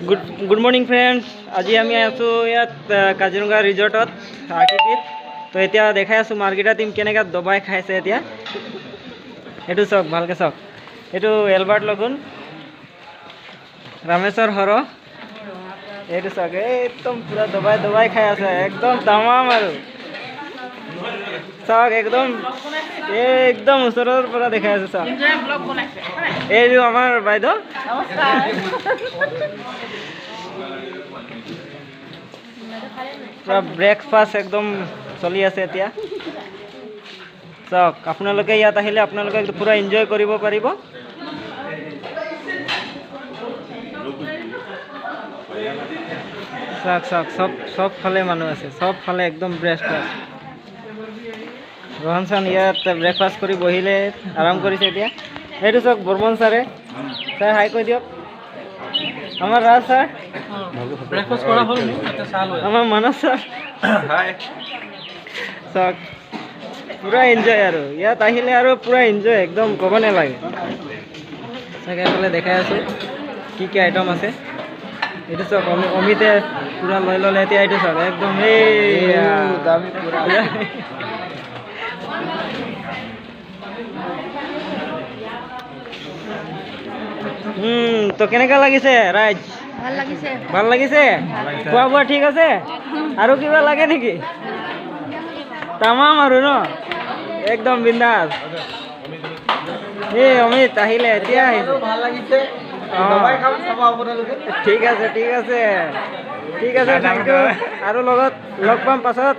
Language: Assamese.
Good morning friends. আজি আমি আছোঁ ইয়াত কাজিৰঙা ৰিজৰ্টত আকিপিত। তো এতিয়া দেখাই আছোঁ মাৰ্কেটা টিম কেনেকৈ দবাই খাইছে। এতিয়া এইটো চাওক, ভালকৈ চাওক। এইটো এলবাৰ্ট লগুন, ৰামেশ্বৰ হৰ। এইটো চাওক, একদম পূৰা দবাই দবাই খাই আছে, একদম তামাম আৰু চাওক একদম ওচৰৰ পৰা দেখাই আছে। চাওক, এইটো আমাৰ বাইদেউ। পুৰা ব্ৰেকফাষ্ট একদম চলি আছে এতিয়া। চাওক, আপোনালোকে ইয়াত আহিলে আপোনালোকে পুৰা এনজয় কৰিব পাৰিব। চাওক চাওক, চব ফালে মানুহ আছে, চব ফালে একদম ব্ৰেকফাষ্ট। ৰোহন ছাৰ ইয়াত ব্ৰেকফাষ্ট কৰি বহিলে, আৰাম কৰিছে এতিয়া। এইটো চাওক বৰ্মন ছাৰে। ছাৰ হাই কৈ দিয়ক। আমাৰ ৰাজ ছাৰ, আমাৰ মানস ছাৰ। চাওক, পূৰা এনজয় আৰু ইয়াত আহিলে আৰু পূৰা এনজয়, একদম ক'ব নালাগে। চাওক এইফালে দেখাই আছোঁ কি কি আইটেম আছে। এইটো চাওক, অমিতে পূৰা লৈ ল'লে এতিয়া। এইটো চাওক একদম তো কেনেকা লাগিছে ৰাইজ? ভাল লাগিছে। খোৱা বোৱা ঠিক আছে? আৰু কিবা লাগে নেকি? তামাম আৰু ন, একদম বিন্দাছ। এই অমিত আহিলে, এতিয়া আহিছে। ঠিক আছে, থেংক ইউ। আৰু লগত লগ পাম পাছত।